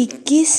21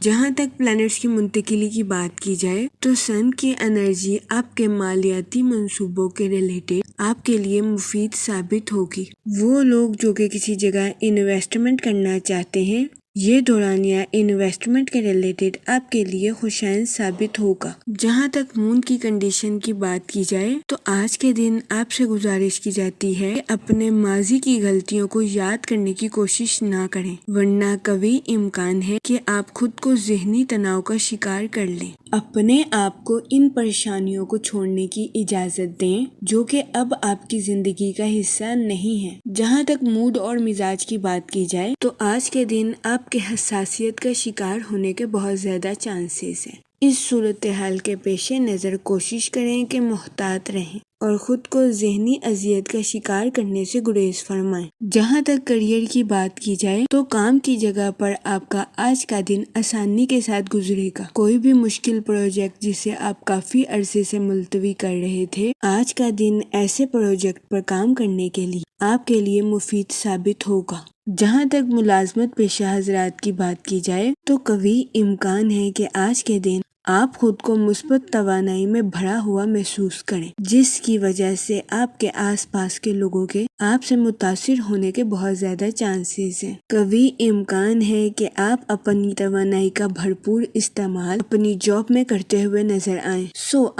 جہاں تک پلانٹس کی منتقلی کی بات کی جائے تو سن کی انرجی آپ کے مالیاتی منصوبوں کے ریلیٹڈ آپ کے لیے مفید ثابت ہوگی۔ وہ لوگ جو کہ کسی جگہ انویسٹمنٹ کرنا چاہتے ہیں، یہ دورانیہ انویسٹمنٹ کے ریلیٹڈ آپ کے لیے خوشائن ثابت ہوگا۔ جہاں تک مون کی کنڈیشن کی بات کی جائے تو آج کے دن آپ سے گزارش کی جاتی ہے کہ اپنے ماضی کی غلطیوں کو یاد کرنے کی کوشش نہ کریں، ورنہ قوی امکان ہے کہ آپ خود کو ذہنی تناؤ کا شکار کر لیں۔ اپنے آپ کو ان پریشانیوں کو چھوڑنے کی اجازت دیں جو کہ اب آپ کی زندگی کا حصہ نہیں ہے۔ جہاں تک موڈ اور مزاج کی بات کی جائے تو آج کے دن آپ کے حساسیت کا شکار ہونے کے بہت زیادہ چانسز ہیں۔ اس صورتحال کے پیش نظر کوشش کریں کہ محتاط رہیں اور خود کو ذہنی اذیت کا شکار کرنے سے گریز فرمائیں۔ جہاں تک کریئر کی بات کی جائے تو کام کی جگہ پر آپ کا آج کا دن آسانی کے ساتھ گزرے گا۔ کوئی بھی مشکل پروجیکٹ جسے آپ کافی عرصے سے ملتوی کر رہے تھے، آج کا دن ایسے پروجیکٹ پر کام کرنے کے لیے آپ کے لیے مفید ثابت ہوگا۔ جہاں تک ملازمت پیشہ حضرات کی بات کی جائے تو قوی امکان ہے کہ آج کے دن آپ خود کو مثبت توانائی میں بھرا ہوا محسوس کریں، جس کی وجہ سے آپ کے آس پاس کے لوگوں کے آپ سے متاثر ہونے کے بہت زیادہ چانسز ہیں۔ قوی امکان ہے کہ آپ اپنی توانائی کا بھرپور استعمال اپنی جاب میں کرتے ہوئے نظر آئیں۔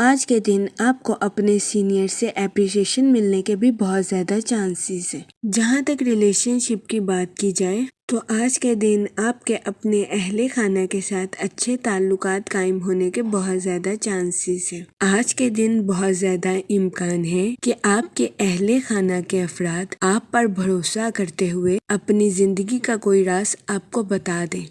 آج کے دن آپ کو اپنے سینئر سے اپریشیشن ملنے کے بھی بہت زیادہ چانسز ہیں۔ جہاں تک ریلیشن شپ کی بات کی جائے تو آج کے دن آپ کے اپنے اہل خانہ کے ساتھ اچھے تعلقات قائم ہونے کے بہت زیادہ چانسز ہیں۔ آج کے دن بہت زیادہ امکان ہے کہ آپ کے اہل خانہ کے افراد آپ پر بھروسہ کرتے ہوئے اپنی زندگی کا کوئی راز آپ کو بتا دیں۔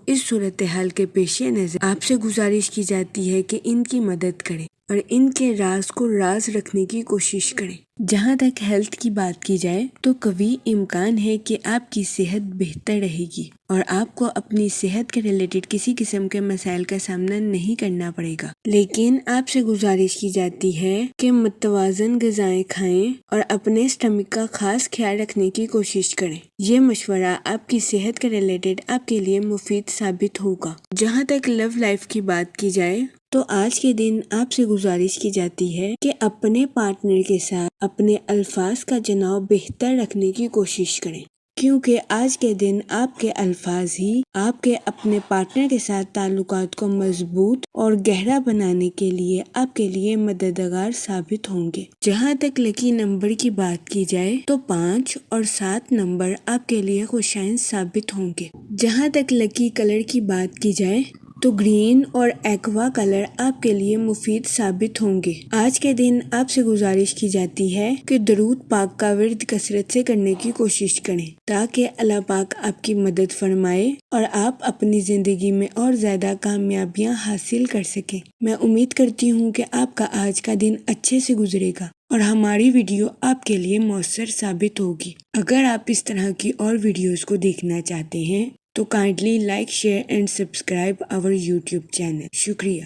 اس صورتحال کے پیش نظر آپ سے گزارش کی جاتی ہے کہ ان کی مدد کریں اور ان کے راز کو راز رکھنے کی کوشش کریں۔ جہاں تک ہیلتھ کی بات کی جائے تو قوی امکان ہے کہ آپ کی صحت بہتر رہے گی اور آپ کو اپنی صحت کے ریلیٹڈ کسی قسم کے مسائل کا سامنا نہیں کرنا پڑے گا، لیکن آپ سے گزارش کی جاتی ہے کہ متوازن غذائیں کھائیں اور اپنے اسٹمک کا خاص خیال رکھنے کی کوشش کریں۔ یہ مشورہ آپ کی صحت کے ریلیٹڈ آپ کے لیے مفید ثابت ہوگا۔ جہاں تک لو لائف کی بات کی جائے تو آج کے دن آپ سے گزارش کی جاتی ہے کہ اپنے پارٹنر کے ساتھ اپنے الفاظ کا چناؤ بہتر رکھنے کی کوشش کریں، کیونکہ آج کے دن آپ کے الفاظ ہی آپ کے اپنے پارٹنر کے ساتھ تعلقات کو مضبوط اور گہرا بنانے کے لیے آپ کے لیے مددگار ثابت ہوں گے۔ جہاں تک لکی نمبر کی بات کی جائے تو 5 اور 7 نمبر آپ کے لیے خوشائن ثابت ہوں گے۔ جہاں تک لکی کلر کی بات کی جائے تو گرین اور ایکوا کلر آپ کے لیے مفید ثابت ہوں گے۔ آج کے دن آپ سے گزارش کی جاتی ہے کہ درود پاک کا ورد کثرت سے کرنے کی کوشش کریں تاکہ اللہ پاک آپ کی مدد فرمائے اور آپ اپنی زندگی میں اور زیادہ کامیابیاں حاصل کر سکیں۔ میں امید کرتی ہوں کہ آپ کا آج کا دن اچھے سے گزرے گا اور ہماری ویڈیو آپ کے لیے مؤثر ثابت ہوگی۔ اگر آپ اس طرح کی اور ویڈیوز کو دیکھنا چاہتے ہیں تو kindly like, share and subscribe our YouTube channel. شکریہ۔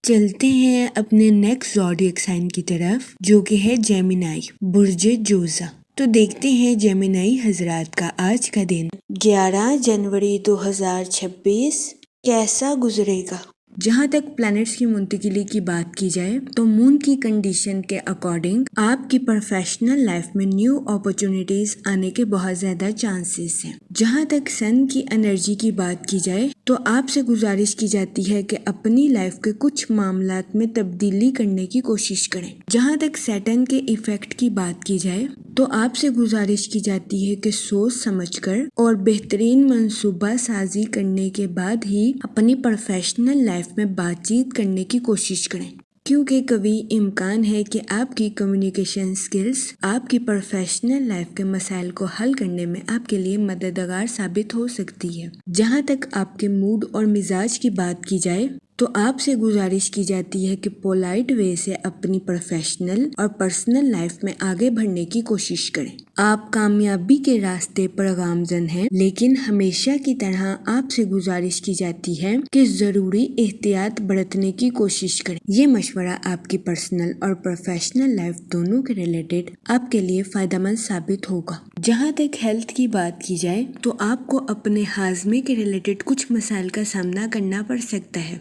چلتے ہیں اپنے نیکسٹ زوڈیک سائن کی طرف جو کہ ہے جیمینائی، برج جوزا۔ تو دیکھتے ہیں جیمینائی حضرات کا آج کا دن 11 جنوری 2026 کیسا گزرے گا۔ جہاں تک پلانٹس کی منتقلی کی بات کی جائے تو مون کی کنڈیشن کے اکارڈنگ آپ کی پروفیشنل لائف میں نیو اپرچونٹیز آنے کے بہت زیادہ چانسز ہیں۔ جہاں تک سن کی انرجی کی بات کی جائے تو آپ سے گزارش کی جاتی ہے کہ اپنی لائف کے کچھ معاملات میں تبدیلی کرنے کی کوشش کریں۔ جہاں تک سیٹرن کے ایفیکٹ کی بات کی جائے تو آپ سے گزارش کی جاتی ہے کہ سوچ سمجھ کر اور بہترین منصوبہ سازی کرنے کے بعد ہی اپنی پروفیشنل لائف میں بات چیت کرنے کی کوشش کریں، کیونکہ قوی امکان ہے کہ آپ کی کمیونیکیشن سکلز آپ کی پروفیشنل لائف کے مسائل کو حل کرنے میں آپ کے لیے مددگار ثابت ہو سکتی ہے۔ جہاں تک آپ کے موڈ اور مزاج کی بات کی جائے تو آپ سے گزارش کی جاتی ہے کہ پولائٹ وے سے اپنی پروفیشنل اور پرسنل لائف میں آگے بڑھنے کی کوشش کریں۔ آپ کامیابی کے راستے پر گامزن ہیں، لیکن ہمیشہ کی طرح آپ سے گزارش کی جاتی ہے کہ ضروری احتیاط برتنے کی کوشش کریں۔ یہ مشورہ آپ کی پرسنل اور پروفیشنل لائف دونوں کے ریلیٹڈ آپ کے لیے فائدہ مند ثابت ہوگا۔ جہاں تک ہیلتھ کی بات کی جائے تو آپ کو اپنے ہاضمے کے ریلیٹڈ کچھ مسائل کا سامنا کرنا پڑ سکتا ہے۔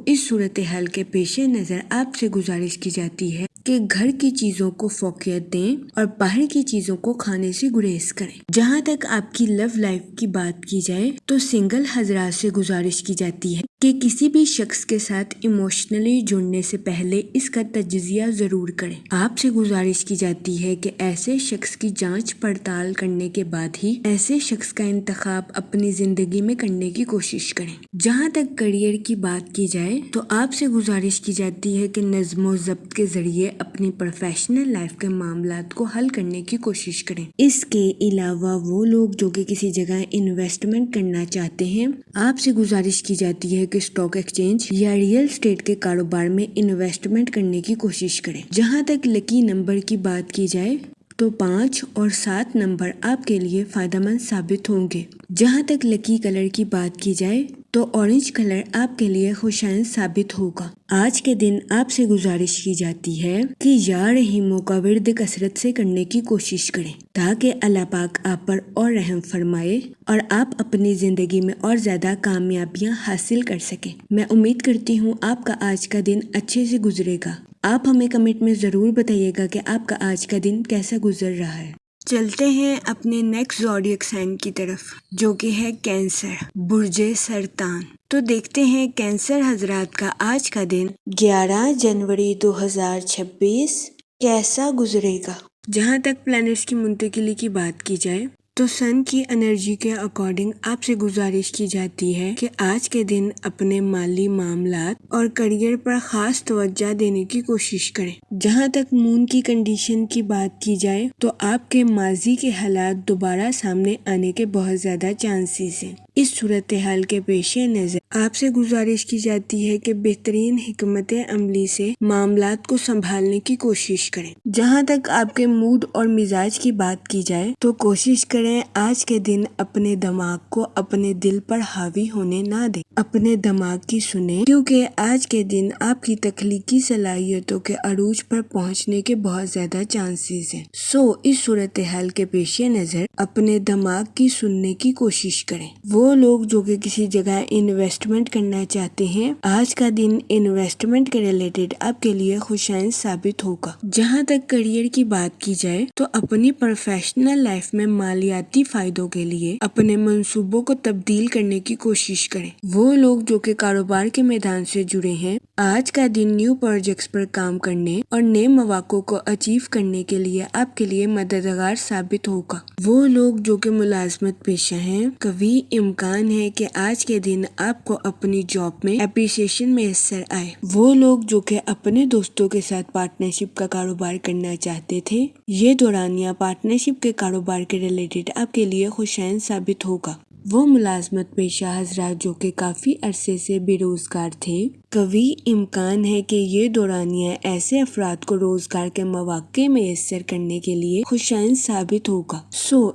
اس صورتحال کے پیش نظر آپ سے گزارش کی جاتی ہے کہ گھر کی چیزوں کو فوقیت دیں اور باہر کی چیزوں کو کھانے سے گریز کریں۔ جہاں تک آپ کی لو لائف کی بات کی جائے تو سنگل حضرات سے گزارش کی جاتی ہے کہ کسی بھی شخص کے ساتھ ایموشنلی جڑنے سے پہلے اس کا تجزیہ ضرور کریں۔ آپ سے گزارش کی جاتی ہے کہ ایسے شخص کی جانچ پڑتال کرنے کے بعد ہی ایسے شخص کا انتخاب اپنی زندگی میں کرنے کی کوشش کریں۔ جہاں تک کیریئر کی بات کی جائے تو آپ سے گزارش کی جاتی ہے کہ نظم و ضبط کے ذریعے اپنی پروفیشنل لائف کے معاملات کو حل کرنے کی کوشش کریں۔ اس کے علاوہ وہ لوگ جو کہ کسی جگہ انویسٹمنٹ کرنا چاہتے ہیں، آپ سے گزارش کی جاتی ہے کہ اسٹاک ایکسچینج یا ریئل اسٹیٹ کے کاروبار میں انویسٹمنٹ کرنے کی کوشش کریں۔ جہاں تک لکی نمبر کی بات کی جائے تو 5 اور 7 نمبر آپ کے لیے فائدہ مند ثابت ہوں گے۔ جہاں تک لکی کلر کی بات کی جائے تو اورنج کلر آپ کے لیے خوشائند ثابت ہوگا۔ آج کے دن آپ سے گزارش کی جاتی ہے کہ یا رحیموں کا ورد کثرت سے کرنے کی کوشش کریں تاکہ اللہ پاک آپ پر اور رحم فرمائے اور آپ اپنی زندگی میں اور زیادہ کامیابیاں حاصل کر سکیں۔ میں امید کرتی ہوں آپ کا آج کا دن اچھے سے گزرے گا۔ آپ ہمیں کمنٹ میں ضرور بتائیے گا کہ آپ کا آج کا دن کیسا گزر رہا ہے۔ چلتے ہیں اپنے نیکسٹ زوڈیک سائن کی طرف جو کہ ہے کینسر، برج سرطان۔ تو دیکھتے ہیں کینسر حضرات کا آج کا دن 11 جنوری 2026 کیسا گزرے گا۔ جہاں تک پلانٹس کی منتقلی کی بات کی جائے تو سن کی انرجی کے اکارڈنگ آپ سے گزارش کی جاتی ہے کہ آج کے دن اپنے مالی معاملات اور کیریئر پر خاص توجہ دینے کی کوشش کریں۔ جہاں تک مون کی کنڈیشن کی بات کی جائے تو آپ کے ماضی کے حالات دوبارہ سامنے آنے کے بہت زیادہ چانسز ہیں۔ اس صورتحال کے پیش نظر آپ سے گزارش کی جاتی ہے کہ بہترین حکمت عملی سے معاملات کو سنبھالنے کی کوشش کریں۔ جہاں تک آپ کے موڈ اور مزاج کی بات کی جائے تو کوشش کریں آج کے دن اپنے دماغ کو اپنے دل پر حاوی ہونے نہ دیں، اپنے دماغ کی سنیں، کیونکہ آج کے دن آپ کی تخلیقی صلاحیتوں کے عروج پر پہنچنے کے بہت زیادہ چانسز ہیں۔ اس صورتحال کے پیش نظر اپنے دماغ کی سننے کی کوشش کریں۔ وہ لوگ جو کہ کسی جگہ انویسٹمنٹ کرنا چاہتے ہیں، آج کا دن انویسٹمنٹ کے ریلیٹڈ آپ کے لیے خوشائند ثابت ہوگا۔ جہاں تک کیریئر کی بات کی جائے تو اپنی پروفیشنل لائف میں مالیاتی فائدوں کے لیے اپنے منصوبوں کو تبدیل کرنے کی کوشش کریں۔ وہ لوگ جو کہ کاروبار کے میدان سے جڑے ہیں، آج کا دن نیو پروجیکٹس پر کام کرنے اور نئے مواقع کو اچیو کرنے کے لیے آپ کے لیے مددگار ثابت ہوگا۔ وہ لوگ جو کہ ملازمت پیشہ ہیں، قوی امکان ہے کہ آج کے دن آپ کو اپنی جاب میں اپریسیشن میسر آئے۔ وہ لوگ جو کہ اپنے دوستوں کے ساتھ پارٹنرشپ کا کاروبار کرنا چاہتے تھے، یہ دورانیہ پارٹنرشپ کے کاروبار کے ریلیٹڈ آپ کے لیے خوشائند ثابت ہوگا۔ وہ ملازمت پیشہ حضرات جو کہ کافی عرصے سے بے روزگار تھے، قوی امکان ہے کہ یہ دورانیہ ایسے افراد کو روزگار کے مواقع میسر کرنے کے لیے خوشائند ثابت ہوگا۔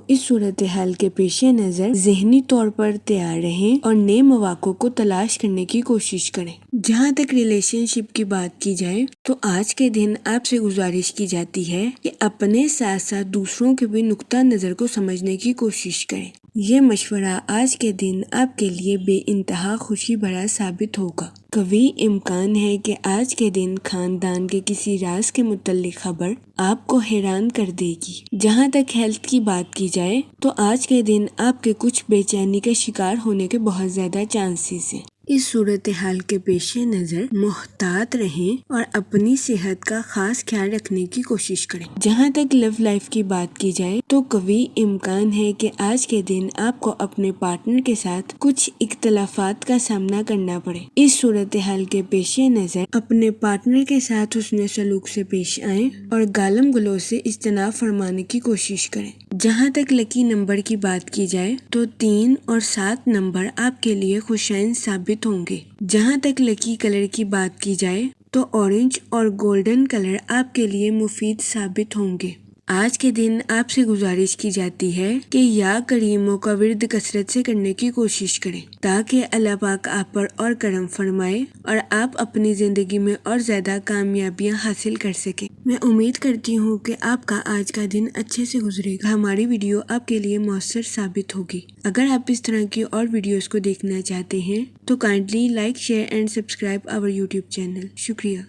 اس صورتحال کے پیش نظر ذہنی طور پر تیار رہیں اور نئے مواقع کو تلاش کرنے کی کوشش کریں۔ جہاں تک ریلیشن شپ کی بات کی جائے تو آج کے دن آپ سے گزارش کی جاتی ہے کہ اپنے ساتھ ساتھ دوسروں کے بھی نقطہ نظر کو سمجھنے کی کوشش کریں۔ یہ مشورہ آج کے دن آپ کے لیے بے انتہا خوشی بھرا ثابت ہوگا۔ قوی امکان ہے کہ آج کے دن خاندان کے کسی راز کے متعلق خبر آپ کو حیران کر دے گی۔ جہاں تک ہیلتھ کی بات کی جائے تو آج کے دن آپ کے کچھ بے چینی کا شکار ہونے کے بہت زیادہ چانسز ہیں۔ اس صورتحال کے پیش نظر محتاط رہیں اور اپنی صحت کا خاص خیال رکھنے کی کوشش کریں۔ جہاں تک لو لائف کی بات کی جائے تو قوی امکان ہے کہ آج کے دن آپ کو اپنے پارٹنر کے ساتھ کچھ اختلافات کا سامنا کرنا پڑے۔ اس صورتحال کے پیش نظر اپنے پارٹنر کے ساتھ حسن سلوک سے پیش آئیں اور گالم گلوچ سے اجتناب فرمانے کی کوشش کریں۔ جہاں تک لکی نمبر کی بات کی جائے تو 3 اور 7 نمبر آپ کے لیے خوشائند ثابت ہوں گے۔ جہاں تک لکی کلر کی بات کی جائے تو اورنج اور گولڈن کلر آپ کے لیے مفید ثابت ہوں گے۔ آج کے دن آپ سے گزارش کی جاتی ہے کہ یا کریموں کا ورد کثرت سے کرنے کی کوشش کریں تاکہ اللہ پاک آپ پر اور کرم فرمائے اور آپ اپنی زندگی میں اور زیادہ کامیابیاں حاصل کر سکیں۔ میں امید کرتی ہوں کہ آپ کا آج کا دن اچھے سے گزرے گا۔ ہماری ویڈیو آپ کے لیے مؤثر ثابت ہوگی۔ اگر آپ اس طرح کی اور ویڈیوز کو دیکھنا چاہتے ہیں تو kindly like, share and subscribe our YouTube channel. شکریہ۔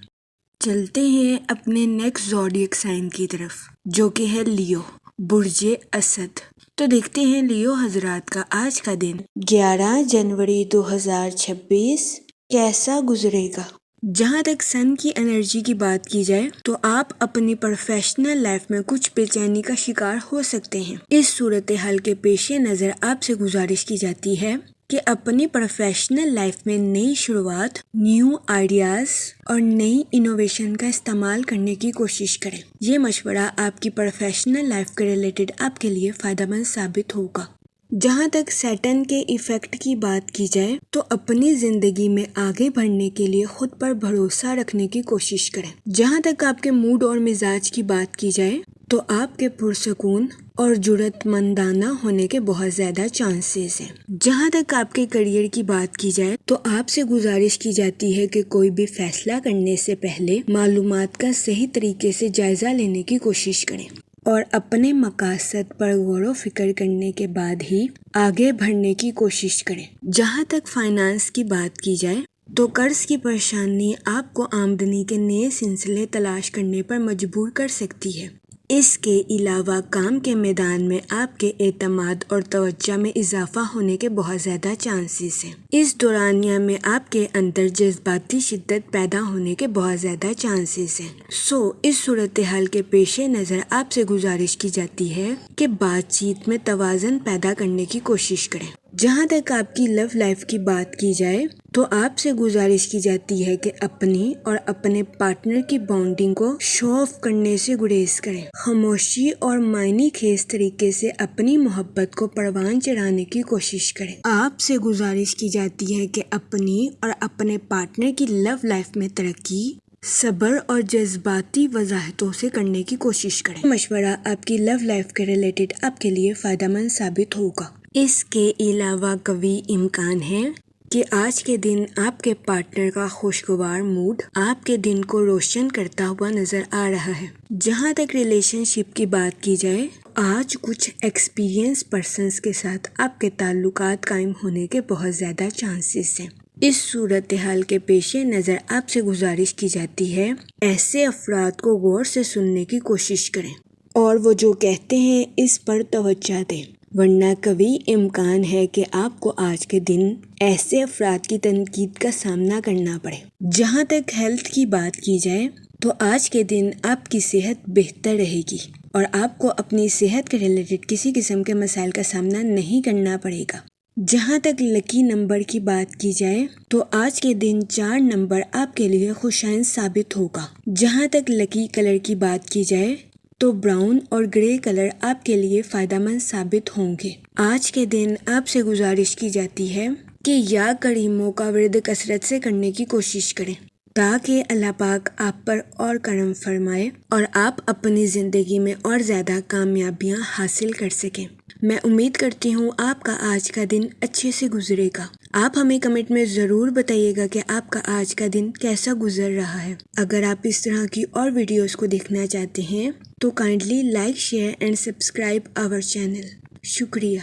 چلتے ہیں اپنے نیکسٹ زوڈیک سائن کی طرف، جو کہ ہے لیو، برج اسد۔ تو دیکھتے ہیں لیو حضرات کا آج کا دن 11 جنوری 2026 کیسا گزرے گا۔ جہاں تک سن کی انرجی کی بات کی جائے تو آپ اپنی پروفیشنل لائف میں کچھ بے چینی کا شکار ہو سکتے ہیں۔ اس صورتحال کے پیش نظر آپ سے گزارش کی جاتی ہے کہ اپنی پروفیشنل لائف میں نئی شروعات، نیو آئیڈیاز اور نئی انوویشن کا استعمال کرنے کی کوشش کریں۔ یہ مشورہ آپ کی پروفیشنل لائف کے ریلیٹڈ آپ کے لیے فائدہ مند ثابت ہوگا۔ جہاں تک سیٹن کے ایفیکٹ کی بات کی جائے تو اپنی زندگی میں آگے بڑھنے کے لیے خود پر بھروسہ رکھنے کی کوشش کریں۔ جہاں تک آپ کے موڈ اور مزاج کی بات کی جائے تو آپ کے پرسکون اور جرأت مندانہ ہونے کے بہت زیادہ چانسز ہیں۔ جہاں تک آپ کے کریئر کی بات کی جائے تو آپ سے گزارش کی جاتی ہے کہ کوئی بھی فیصلہ کرنے سے پہلے معلومات کا صحیح طریقے سے جائزہ لینے کی کوشش کریں اور اپنے مقاصد پر غور و فکر کرنے کے بعد ہی آگے بڑھنے کی کوشش کریں۔ جہاں تک فائنانس کی بات کی جائے تو قرض کی پریشانی آپ کو آمدنی کے نئے سلسلے تلاش کرنے پر مجبور کر سکتی ہے۔ اس کے علاوہ کام کے میدان میں آپ کے اعتماد اور توجہ میں اضافہ ہونے کے بہت زیادہ چانسز ہیں۔ اس دورانیہ میں آپ کے اندر جذباتی شدت پیدا ہونے کے بہت زیادہ چانسز ہیں۔ اس صورتحال کے پیش نظر آپ سے گزارش کی جاتی ہے کہ بات چیت میں توازن پیدا کرنے کی کوشش کریں۔ جہاں تک آپ کی لو لائف کی بات کی جائے تو آپ سے گزارش کی جاتی ہے کہ اپنی اور اپنے پارٹنر کی بانڈنگ کو شو آف کرنے سے گریز کریں۔ خاموشی اور معنی خیز طریقے سے اپنی محبت کو پروان چڑھانے کی کوشش کریں۔ آپ سے گزارش کی جاتی ہے کہ اپنی اور اپنے پارٹنر کی لو لائف میں ترقی صبر اور جذباتی وضاحتوں سے کرنے کی کوشش کریں۔ مشورہ آپ کی لو لائف کے ریلیٹڈ آپ کے لیے فائدہ مند ثابت ہوگا۔ اس کے علاوہ قوی امکان ہے کہ آج کے دن آپ کے پارٹنر کا خوشگوار موڈ آپ کے دن کو روشن کرتا ہوا نظر آ رہا ہے۔ جہاں تک ریلیشن شپ کی بات کی جائے آج کچھ ایکسپیرینس پرسنز کے ساتھ آپ کے تعلقات قائم ہونے کے بہت زیادہ چانسز ہیں۔ اس صورتحال کے پیش نظر آپ سے گزارش کی جاتی ہے ایسے افراد کو غور سے سننے کی کوشش کریں اور وہ جو کہتے ہیں اس پر توجہ دیں، ورنہ قوی امکان ہے کہ آپ کو آج کے دن ایسے افراد کی تنقید کا سامنا کرنا پڑے۔ جہاں تک ہیلتھ کی بات کی جائے تو آج کے دن آپ کی صحت بہتر رہے گی اور آپ کو اپنی صحت کے ریلیٹڈ کسی قسم کے مسائل کا سامنا نہیں کرنا پڑے گا۔ جہاں تک لکی نمبر کی بات کی جائے تو آج کے دن 4 نمبر آپ کے لیے خوشائن ثابت ہوگا۔ جہاں تک لکی کلر کی بات کی جائے تو براؤن اور گرے کلر آپ کے لیے فائدہ مند ثابت ہوں گے۔ آج کے دن آپ سے گزارش کی جاتی ہے کہ یا کریموں کا ورد کثرت سے کرنے کی کوشش کریں تاکہ اللہ پاک آپ پر اور کرم فرمائے اور آپ اپنی زندگی میں اور زیادہ کامیابیاں حاصل کر سکیں۔ میں امید کرتی ہوں آپ کا آج کا دن اچھے سے گزرے گا۔ آپ ہمیں کمنٹ میں ضرور بتائیے گا کہ آپ کا آج کا دن کیسا گزر رہا ہے۔ اگر آپ اس طرح کی اور ویڈیوز کو دیکھنا چاہتے ہیں تو kindly like, share and subscribe our channel. شکریہ۔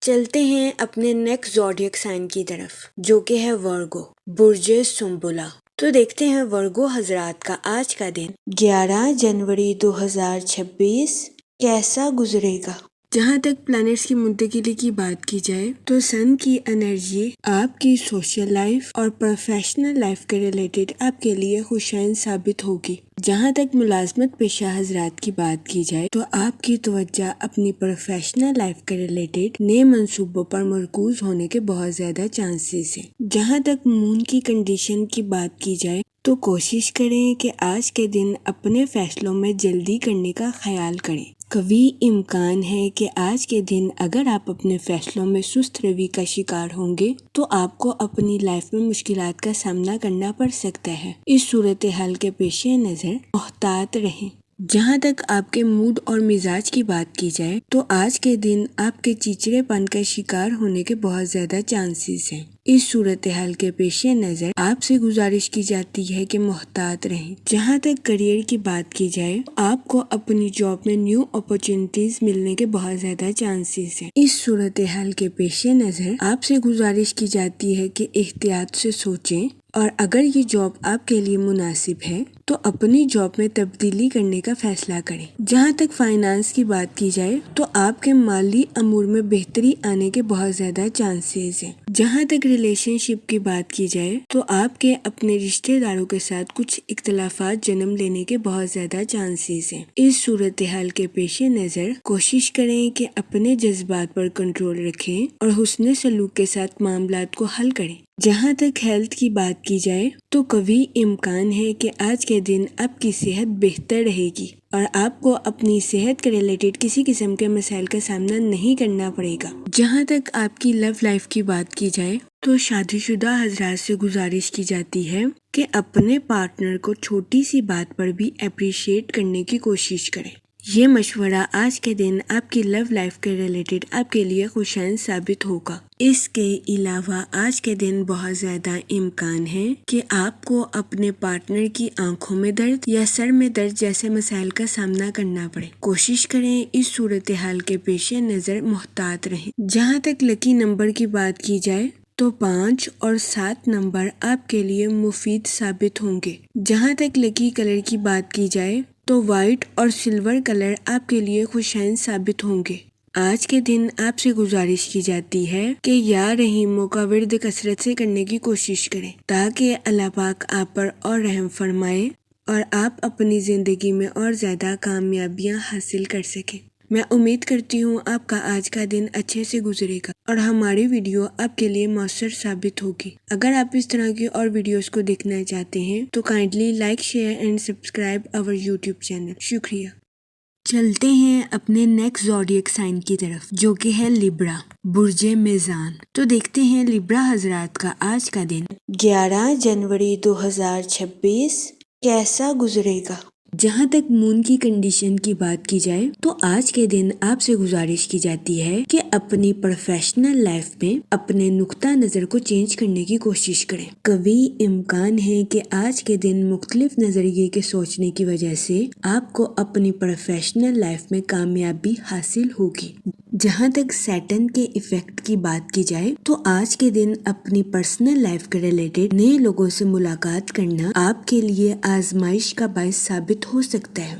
چلتے ہیں اپنے نیکسٹ زوڈیک سائن کی طرف، جو کہ ہے ورگو، برج سنبلا۔ تو دیکھتے ہیں ورگو حضرات کا آج کا دن 11 جنوری 2026 کیسا گزرے گا۔ جہاں تک پلانٹس کی منتقلی کی بات کی جائے تو سن کی انرجی آپ کی سوشل لائف اور پروفیشنل لائف کے ریلیٹڈ آپ کے لیے خوشائن ثابت ہوگی۔ جہاں تک ملازمت پیشہ حضرات کی بات کی جائے تو آپ کی توجہ اپنی پروفیشنل لائف کے ریلیٹڈ نئے منصوبوں پر مرکوز ہونے کے بہت زیادہ چانسز ہیں۔ جہاں تک مون کی کنڈیشن کی بات کی جائے تو کوشش کریں کہ آج کے دن اپنے فیصلوں میں جلدی کرنے کا خیال کریں۔ قوی امکان ہے کہ آج کے دن اگر آپ اپنے فیصلوں میں سست روی کا شکار ہوں گے تو آپ کو اپنی لائف میں مشکلات کا سامنا کرنا پڑ سکتا ہے۔ اس صورتحال کے پیش نظر محتاط رہیں۔ جہاں تک آپ کے موڈ اور مزاج کی بات کی جائے تو آج کے دن آپ کے چڑچڑے پن کا شکار ہونے کے بہت زیادہ چانسز ہیں۔ اس صورتحال کے پیش نظر آپ سے گزارش کی جاتی ہے کہ محتاط رہیں۔ جہاں تک کریئر کی بات کی جائے آپ کو اپنی جاب میں نیو اپرچونٹیز ملنے کے بہت زیادہ چانسز ہیں۔ اس صورتحال کے پیش نظر آپ سے گزارش کی جاتی ہے کہ احتیاط سے سوچیں، اور اگر یہ جاب آپ کے لیے مناسب ہے تو اپنی جاب میں تبدیلی کرنے کا فیصلہ کریں۔ جہاں تک فائنانس کی بات کی جائے تو آپ کے مالی امور میں بہتری آنے کے بہت زیادہ چانسز ہیں۔ جہاں تک ریلیشن شپ کی بات کی جائے تو آپ کے اپنے رشتہ داروں کے ساتھ کچھ اختلافات جنم لینے کے بہت زیادہ چانسز ہیں۔ اس صورتحال کے پیش نظر کوشش کریں کہ اپنے جذبات پر کنٹرول رکھیں اور حسن سلوک کے ساتھ معاملات کو حل کریں۔ جہاں تک ہیلتھ کی بات کی جائے تو قوی امکان ہے کہ آج کے دن آپ کی صحت بہتر رہے گی اور آپ کو اپنی صحت کے ریلیٹڈ کسی قسم کے مسائل کا سامنا نہیں کرنا پڑے گا۔ جہاں تک آپ کی لو لائف کی بات کی جائے تو شادی شدہ حضرات سے گزارش کی جاتی ہے کہ اپنے پارٹنر کو چھوٹی سی بات پر بھی اپریشیٹ کرنے کی کوشش کریں۔ یہ مشورہ آج کے دن آپ کی لو لائف کے ریلیٹڈ آپ کے لیے خوشائن ثابت ہوگا۔ اس کے علاوہ آج کے دن بہت زیادہ امکان ہے کہ آپ کو اپنے پارٹنر کی آنکھوں میں درد یا سر میں درد جیسے مسائل کا سامنا کرنا پڑے۔ کوشش کریں اس صورتحال کے پیش نظر محتاط رہیں۔ جہاں تک لکی نمبر کی بات کی جائے تو 5 اور 7 نمبر آپ کے لیے مفید ثابت ہوں گے۔ جہاں تک لکی کلر کی بات کی جائے تو وائٹ اور سلور کلر آپ کے لیے خوشائن ثابت ہوں گے۔ آج کے دن آپ سے گزارش کی جاتی ہے کہ یا رحیموں کا ورد کثرت سے کرنے کی کوشش کریں تاکہ اللہ پاک آپ پر اور رحم فرمائے اور آپ اپنی زندگی میں اور زیادہ کامیابیاں حاصل کر سکیں۔ میں امید کرتی ہوں آپ کا آج کا دن اچھے سے گزرے گا اور ہماری ویڈیو آپ کے لیے مؤثر ثابت ہوگی۔ اگر آپ اس طرح کی اور ویڈیوز کو دیکھنا چاہتے ہیں تو kindly like, share and subscribe our YouTube channel. شکریہ۔ چلتے ہیں اپنے نیکسٹ زوڈیک سائن کی طرف جو کہ ہے لیبرا، برج میزان۔ تو دیکھتے ہیں لیبرا حضرات کا آج کا دن 11 جنوری 2026 کیسا گزرے گا۔ جہاں تک مون کی کنڈیشن کی بات کی جائے تو آج کے دن آپ سے گزارش کی جاتی ہے کہ اپنی پروفیشنل لائف میں اپنے نقطہ نظر کو چینج کرنے کی کوشش کریں۔ قوی امکان ہے کہ آج کے دن مختلف نظریے کے سوچنے کی وجہ سے آپ کو اپنی پروفیشنل لائف میں کامیابی حاصل ہوگی۔ جہاں تک سیٹن کے ایفیکٹ کی بات کی جائے تو آج کے دن اپنی پرسنل لائف کے ریلیٹڈ نئے لوگوں سے ملاقات کرنا آپ کے لیے آزمائش کا باعث ثابت ہو سکتا ہے۔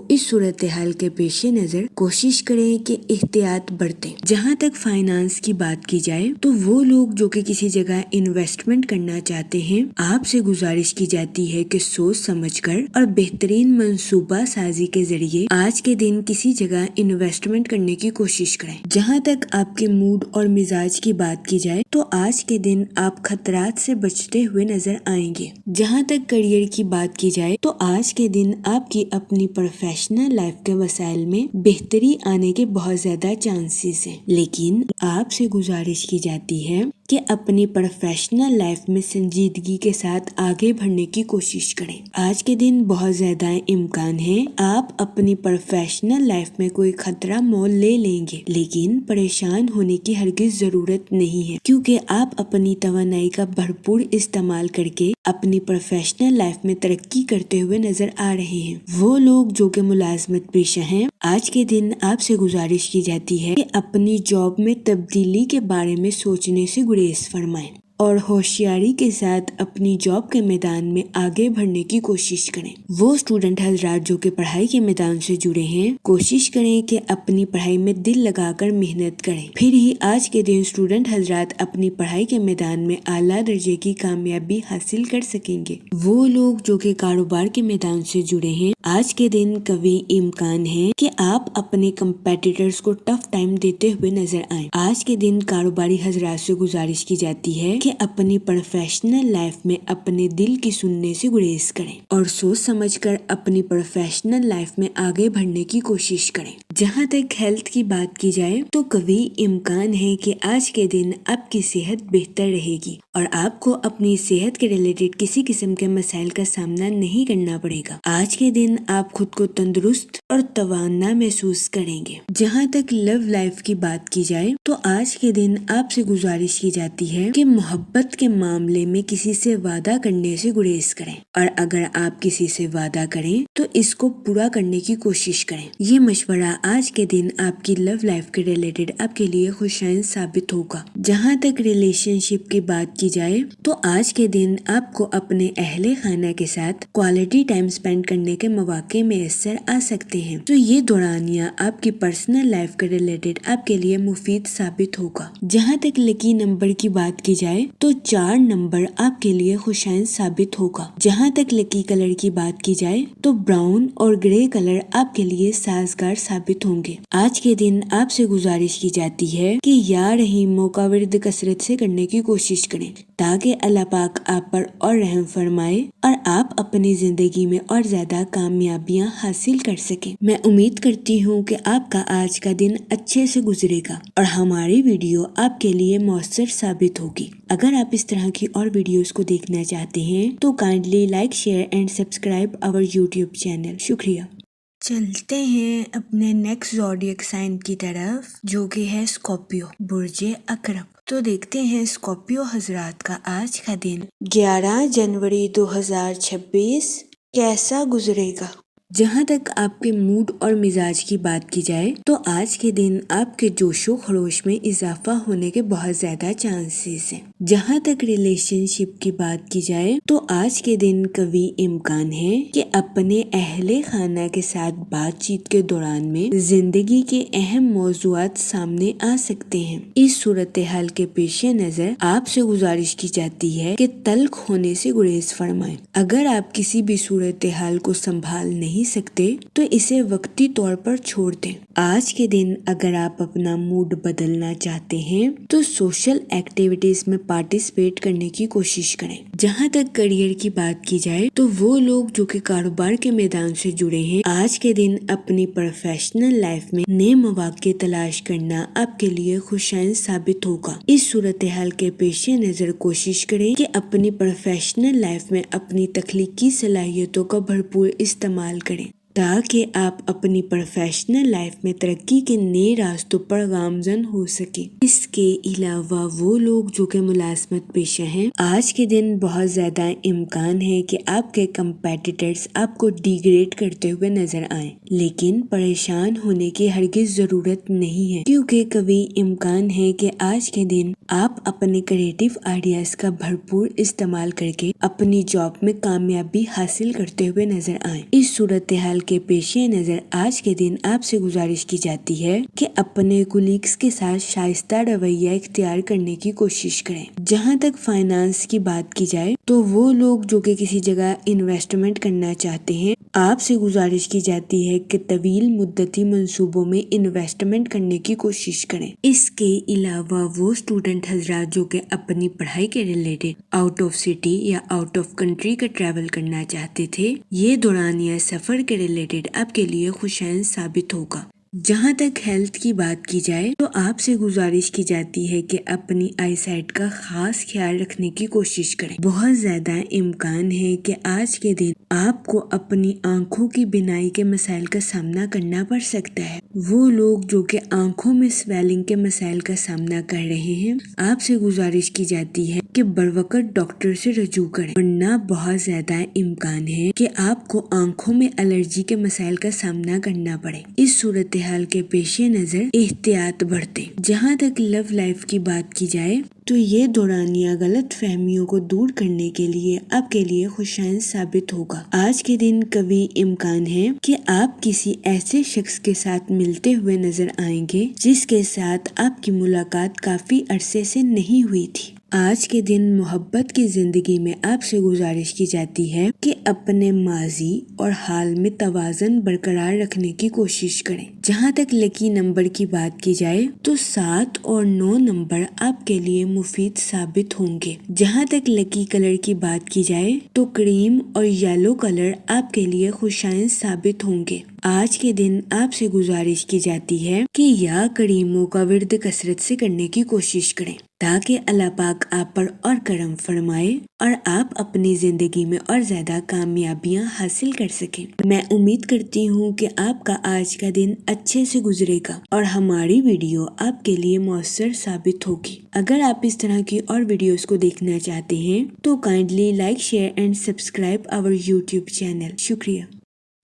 اس صورتحال کے پیش نظر کوشش کریں کہ احتیاط برتیں۔ جہاں تک فائنانس کی بات کی جائے تو وہ لوگ جو کہ کسی جگہ انویسٹمنٹ کرنا چاہتے ہیں آپ سے گزارش کی جاتی ہے کہ سوچ سمجھ کر اور بہترین منصوبہ سازی کے ذریعے آج کے دن کسی جگہ انویسٹمنٹ کرنے کی کوشش کریں۔ جہاں تک آپ کے موڈ اور مزاج کی بات کی جائے تو آج کے دن آپ خطرات سے بچتے ہوئے نظر آئیں گے۔ جہاں تک کریئر کی بات کی جائے تو آج کے دن آپ کی اپنی پروفیشنل لائف کے وسائل میں بہتری آنے کے بہت زیادہ چانسز ہیں، لیکن آپ سے گزارش کی جاتی ہے کہ اپنی پروفیشنل لائف میں سنجیدگی کے ساتھ آگے بڑھنے کی کوشش کریں۔ آج کے دن بہت زیادہ امکان ہے آپ اپنی پروفیشنل لائف میں کوئی خطرہ مول لے لیں گے، لیکن پریشان ہونے کی ہرگز ضرورت نہیں ہے کیونکہ آپ اپنی توانائی کا بھرپور استعمال کر کے اپنی پروفیشنل لائف میں ترقی کرتے ہوئے نظر آ رہے ہیں۔ وہ لوگ جو کہ ملازمت پیشہ ہیں آج کے دن آپ سے گزارش کی جاتی ہے کہ اپنی جاب میں تبدیلی کے بارے میں سوچنے سے گریز فرمائیں اور ہوشیاری کے ساتھ اپنی جاب کے میدان میں آگے بڑھنے کی کوشش کریں۔ وہ اسٹوڈنٹ حضرات جو کہ پڑھائی کے میدان سے جڑے ہیں کوشش کریں کہ اپنی پڑھائی میں دل لگا کر محنت کریں، پھر ہی آج کے دن اسٹوڈنٹ حضرات اپنی پڑھائی کے میدان میں اعلیٰ درجے کی کامیابی حاصل کر سکیں گے۔ وہ لوگ جو کہ کاروبار کے میدان سے جڑے ہیں آج کے دن قوی امکان ہے کہ آپ اپنے کمپیٹیٹرز کو ٹف ٹائم دیتے ہوئے نظر آئیں۔ آج کے دن کاروباری حضرات سے گزارش کی جاتی ہے کہ کہ اپنی پروفیشنل لائف میں اپنے دل کی سننے سے گریز کریں اور سوچ سمجھ کر اپنی پروفیشنل لائف میں آگے بڑھنے کی کوشش کریں۔ جہاں تک ہیلتھ کی بات کی جائے تو کبھی امکان ہے کہ آج کے دن آپ کی صحت بہتر رہے گی اور آپ کو اپنی صحت کے ریلیٹڈ کسی قسم کے مسائل کا سامنا نہیں کرنا پڑے گا۔ آج کے دن آپ خود کو تندرست اور توانا محسوس کریں گے۔ جہاں تک لو لائف کی بات کی جائے تو آج کے دن آپ سے گزارش کی جاتی ہے کہ محبت کے معاملے میں کسی سے وعدہ کرنے سے گریز کریں اور اگر آپ کسی سے وعدہ کریں تو اس کو پورا کرنے کی کوشش کریں۔ یہ مشورہ آج کے دن آپ کی لو لائف کے ریلیٹڈ آپ کے لیے خوشائن ثابت ہوگا۔ جہاں تک ریلیشن شپ کی بات کی جائے تو آج کے دن آپ کو اپنے اہل خانہ کے ساتھ کوالٹی ٹائم سپینڈ کرنے کے مواقع میسر آ سکتے ہیں، تو یہ دورانیہ آپ کی پرسنل لائف کے ریلیٹڈ آپ کے لیے مفید ثابت ہوگا۔ جہاں تک لکی نمبر کی بات کی جائے تو 4 نمبر آپ کے لیے خوشائن ثابت ہوگا۔ جہاں تک لکی کلر کی بات کی جائے تو براؤن اور گرے کلر آپ کے لیے سازگار ثابت ہوں گے۔ آج کے دن آپ سے گزارش کی جاتی ہے کہ یا رحیموں کا ورد کثرت سے کرنے کی کوشش کریں تاکہ اللہ پاک آپ پر اور رحم فرمائے اور آپ اپنی زندگی میں اور زیادہ کامیابیاں حاصل کر سکیں۔ میں امید کرتی ہوں کہ آپ کا آج کا دن اچھے سے گزرے گا اور ہماری ویڈیو آپ کے لیے مؤثر ثابت ہوگی۔ اگر آپ اس طرح کی اور ویڈیوز کو دیکھنا چاہتے ہیں تو kindly like, share and subscribe our YouTube channel. شکریہ۔ چلتے ہیں اپنے نیکسٹ زوڈیک سائن کی طرف جو کہ ہے اسکارپیو، برج عقرب۔ تو دیکھتے ہیں اسکارپیو حضرات کا آج کا دن 11 جنوری 2026 کیسا گزرے گا۔ جہاں تک آپ کے موڈ اور مزاج کی بات کی جائے تو آج کے دن آپ کے جوش و خروش میں اضافہ ہونے کے بہت زیادہ چانسز ہیں۔ جہاں تک ریلیشن شپ کی بات کی جائے تو آج کے دن کبھی امکان ہے کہ اپنے اہل خانہ کے ساتھ بات چیت کے دوران میں زندگی کے اہم موضوعات سامنے آ سکتے ہیں۔ اس صورتحال کے پیش نظر آپ سے گزارش کی جاتی ہے کہ تلخ ہونے سے گریز فرمائیں۔ اگر آپ کسی بھی صورتحال کو سنبھال نہیں سکتے تو اسے وقتی طور پر چھوڑ دیں۔ آج کے دن اگر آپ اپنا موڈ بدلنا چاہتے ہیں تو سوشل ایکٹیویٹیز میں پارٹیسپیٹ کرنے کی کوشش کریں۔ جہاں تک کریئر کی بات کی جائے تو وہ لوگ جو کہ کاروبار کے میدان سے جڑے ہیں آج کے دن اپنی پروفیشنل لائف میں نئے مواقع تلاش کرنا آپ کے لیے خوشائن ثابت ہوگا۔ اس صورتحال کے پیش نظر کوشش کریں کہ اپنی پروفیشنل لائف میں اپنی تخلیقی صلاحیتوں کا بھرپور استعمال کریں تاکہ آپ اپنی پروفیشنل لائف میں ترقی کے نئے راستوں پر گامزن ہو سکیں۔ اس کے علاوہ وہ لوگ جو کہ ملازمت پیشہ ہیں آج کے دن بہت زیادہ امکان ہے کہ آپ کے کمپیٹیٹرز آپ کو ڈیگریڈ کرتے ہوئے نظر آئیں، لیکن پریشان ہونے کی ہرگز ضرورت نہیں ہے کیونکہ کبھی امکان ہے کہ آج کے دن آپ اپنے کریٹیو آئیڈیاز کا بھرپور استعمال کر کے اپنی جاب میں کامیابی حاصل کرتے ہوئے نظر آئیں۔ اس صورتحال کے پیش نظر آج کے دن آپ سے گزارش کی جاتی ہے کہ اپنے کولیگز کے ساتھ شائستہ رویہ اختیار کرنے کی کوشش کریں۔ جہاں تک فائنانس کی بات کی جائے تو وہ لوگ جو کہ کسی جگہ انویسٹمنٹ کرنا چاہتے ہیں آپ سے گزارش کی جاتی ہے کہ طویل مدتی منصوبوں میں انویسٹمنٹ کرنے کی کوشش کریں۔ اس کے علاوہ وہ اسٹوڈنٹ حضرات جو کہ اپنی پڑھائی کے ریلیٹڈ آؤٹ آف سٹی یا آؤٹ آف کنٹری کا ٹریول کرنا چاہتے تھے یہ دورانیہ سفر کے ریلیٹڈ آپ کے لیے خوشائن ثابت ہوگا۔ جہاں تک ہیلتھ کی بات کی جائے تو آپ سے گزارش کی جاتی ہے کہ اپنی آئی سائٹ کا خاص خیال رکھنے کی کوشش کریں۔ بہت زیادہ امکان ہے کہ آج کے دن آپ کو اپنی آنکھوں کی بینائی کے مسائل کا سامنا کرنا پڑ سکتا ہے۔ وہ لوگ جو کہ آنکھوں میں سویلنگ کے مسائل کا سامنا کر رہے ہیں آپ سے گزارش کی جاتی ہے کہ بروقت ڈاکٹر سے رجوع کریں ورنہ بہت زیادہ امکان ہے کہ آپ کو آنکھوں میں الرجی کے مسائل کا سامنا کرنا پڑے۔ اس صورتحال کے پیش نظر احتیاط برتیں۔ جہاں تک لو لائف کی بات کی جائے تو یہ دورانیہ غلط فہمیوں کو دور کرنے کے لیے آپ کے لیے خوشائن ثابت ہوگا۔ آج کے دن کبھی امکان ہے کہ آپ کسی ایسے شخص کے ساتھ ملتے ہوئے نظر آئیں گے جس کے ساتھ آپ کی ملاقات کافی عرصے سے نہیں ہوئی تھی۔ آج کے دن محبت کی زندگی میں آپ سے گزارش کی جاتی ہے کہ اپنے ماضی اور حال میں توازن برقرار رکھنے کی کوشش کریں۔ جہاں تک لکی نمبر کی بات کی جائے تو 7 اور 9 نمبر آپ کے لیے مفید ثابت ہوں گے۔ جہاں تک لکی کلر کی بات کی جائے تو کریم اور یلو کلر آپ کے لیے خوشائن ثابت ہوں گے۔ آج کے دن آپ سے گزارش کی جاتی ہے کہ یا کریموں کا ورد کثرت سے کرنے کی کوشش کریں تاکہ اللہ پاک آپ پر اور کرم فرمائے اور آپ اپنی زندگی میں اور زیادہ کامیابیاں حاصل کر سکیں۔ میں امید کرتی ہوں کہ آپ کا آج کا دن اچھے سے گزرے گا اور ہماری ویڈیو آپ کے لیے مؤثر ثابت ہوگی۔ اگر آپ اس طرح کی اور ویڈیوز کو دیکھنا چاہتے ہیں تو kindly like, share and subscribe our YouTube channel. شکریہ۔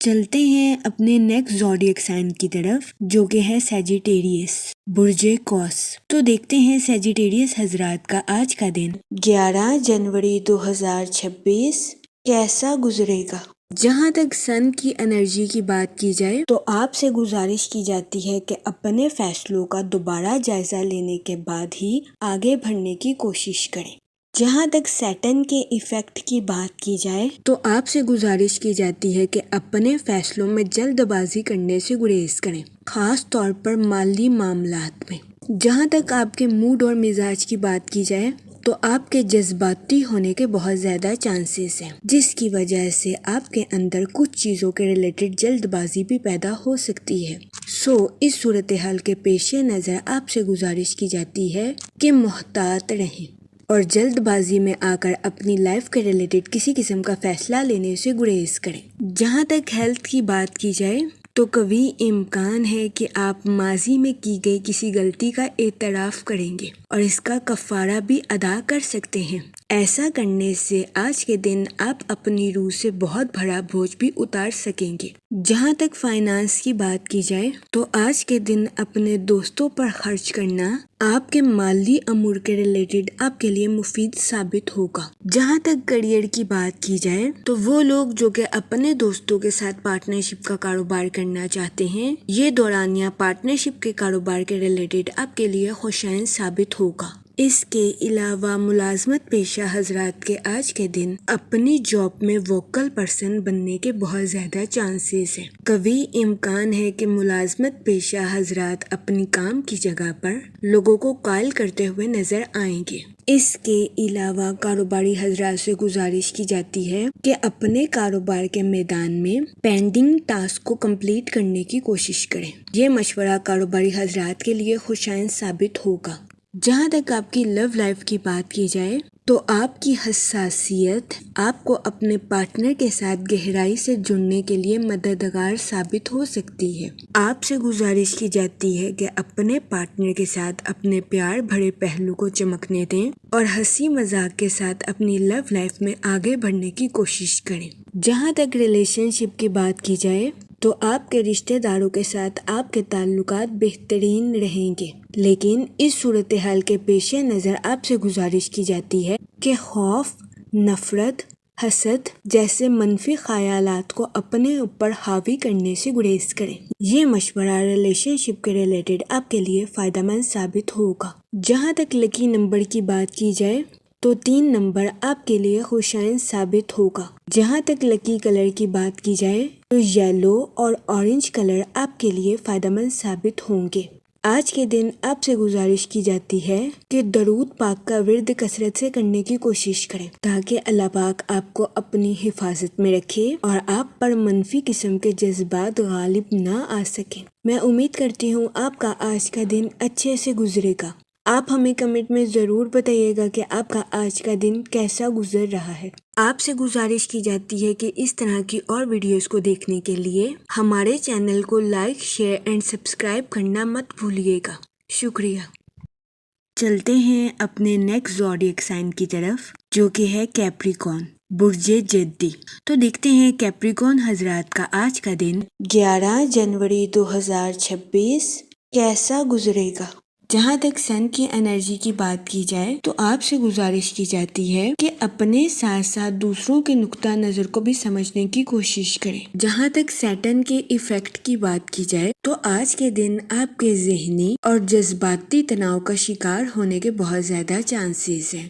چلتے ہیں اپنے نیکسٹ زوڈیک سائن کی طرف جو کہ ہے سیجیٹیریس، برج قوس۔ تو دیکھتے ہیں سیجیٹیریس حضرات کا آج کا دن 11 جنوری 2026 کیسا گزرے گا۔ جہاں تک سن کی انرجی کی بات کی جائے تو آپ سے گزارش کی جاتی ہے کہ اپنے فیصلوں کا دوبارہ جائزہ لینے کے بعد ہی آگے بڑھنے کی کوشش کریں۔ جہاں تک سیٹن کے ایفیکٹ کی بات کی جائے تو آپ سے گزارش کی جاتی ہے کہ اپنے فیصلوں میں جلد بازی کرنے سے گریز کریں، خاص طور پر مالی معاملات میں۔ جہاں تک آپ کے موڈ اور مزاج کی بات کی جائے تو آپ کے جذباتی ہونے کے بہت زیادہ چانسز ہیں، جس کی وجہ سے آپ کے اندر کچھ چیزوں کے ریلیٹڈ جلد بازی بھی پیدا ہو سکتی ہے۔ اس صورتحال کے پیش نظر آپ سے گزارش کی جاتی ہے کہ محتاط رہیں اور جلد بازی میں آ کر اپنی لائف کے ریلیٹڈ کسی قسم کا فیصلہ لینے سے گریز کریں۔ جہاں تک ہیلتھ کی بات کی جائے تو قوی امکان ہے کہ آپ ماضی میں کی گئی کسی غلطی کا اعتراف کریں گے اور اس کا کفارہ بھی ادا کر سکتے ہیں۔ ایسا کرنے سے آج کے دن آپ اپنی روح سے بہت بڑا بوجھ بھی اتار سکیں گے۔ جہاں تک فائنانس کی بات کی جائے تو آج کے دن اپنے دوستوں پر خرچ کرنا آپ کے مالی امور کے ریلیٹڈ آپ کے لیے مفید ثابت ہوگا۔ جہاں تک کریئر کی بات کی جائے تو وہ لوگ جو کہ اپنے دوستوں کے ساتھ پارٹنرشپ کا کاروبار کرنا چاہتے ہیں، یہ دورانیہ پارٹنرشپ کے کاروبار کے ریلیٹڈ آپ کے لیے خوشائن ثابت ہوگا۔ اس کے علاوہ ملازمت پیشہ حضرات کے آج کے دن اپنی جاب میں ووکل پرسن بننے کے بہت زیادہ چانسز ہیں۔ قوی امکان ہے کہ ملازمت پیشہ حضرات اپنی کام کی جگہ پر لوگوں کو قائل کرتے ہوئے نظر آئیں گے۔ اس کے علاوہ کاروباری حضرات سے گزارش کی جاتی ہے کہ اپنے کاروبار کے میدان میں پینڈنگ ٹاسک کو کمپلیٹ کرنے کی کوشش کریں۔ یہ مشورہ کاروباری حضرات کے لیے خوشائن ثابت ہوگا۔ جہاں تک آپ کی لو لائف کی بات کی جائے تو آپ کی حساسیت آپ کو اپنے پارٹنر کے ساتھ گہرائی سے جڑنے کے لیے مددگار ثابت ہو سکتی ہے۔ آپ سے گزارش کی جاتی ہے کہ اپنے پارٹنر کے ساتھ اپنے پیار بھرے پہلو کو چمکنے دیں اور ہنسی مذاق کے ساتھ اپنی لو لائف میں آگے بڑھنے کی کوشش کریں۔ جہاں تک ریلیشن شپ کی بات کی جائے تو آپ کے رشتہ داروں کے ساتھ آپ کے تعلقات بہترین رہیں گے، لیکن اس صورتحال کے پیش نظر آپ سے گزارش کی جاتی ہے کہ خوف، نفرت، حسد جیسے منفی خیالات کو اپنے اوپر حاوی کرنے سے گریز کریں۔ یہ مشورہ ریلیشن شپ کے ریلیٹڈ آپ کے لیے فائدہ مند ثابت ہوگا۔ جہاں تک لکی نمبر کی بات کی جائے تو 3 نمبر آپ کے لیے خوشائن ثابت ہوگا۔ جہاں تک لکی کلر کی بات کی جائے تو یلو اور اورنج کلر آپ کے لیے فائدہ مند ثابت ہوں گے۔ آج کے دن آپ سے گزارش کی جاتی ہے کہ درود پاک کا ورد کثرت سے کرنے کی کوشش کریں تاکہ اللہ پاک آپ کو اپنی حفاظت میں رکھے اور آپ پر منفی قسم کے جذبات غالب نہ آ سکیں۔ میں امید کرتی ہوں آپ کا آج کا دن اچھے سے گزرے گا۔ آپ ہمیں کمنٹ میں ضرور بتائیے گا کہ آپ کا آج کا دن کیسا گزر رہا ہے۔ آپ سے گزارش کی جاتی ہے کہ اس طرح کی اور ویڈیوز کو دیکھنے کے لیے ہمارے چینل کو لائک، شیئر اینڈ سبسکرائب کرنا مت بھولیے گا۔ شکریہ۔ چلتے ہیں اپنے نیکسٹ زوڈیک سائن کی طرف جو کہ ہے کیپریکون، برج جدی۔ تو دیکھتے ہیں کیپریکون حضرات کا آج کا دن 11 جنوری 2026 کیسا گزرے گا۔ جہاں تک سن کی انرجی کی بات کی جائے تو آپ سے گزارش کی جاتی ہے کہ اپنے ساتھ ساتھ دوسروں کے نقطہ نظر کو بھی سمجھنے کی کوشش کریں۔ جہاں تک سیٹن کے ایفیکٹ کی بات کی جائے تو آج کے دن آپ کے ذہنی اور جذباتی تناؤ کا شکار ہونے کے بہت زیادہ چانسز ہیں۔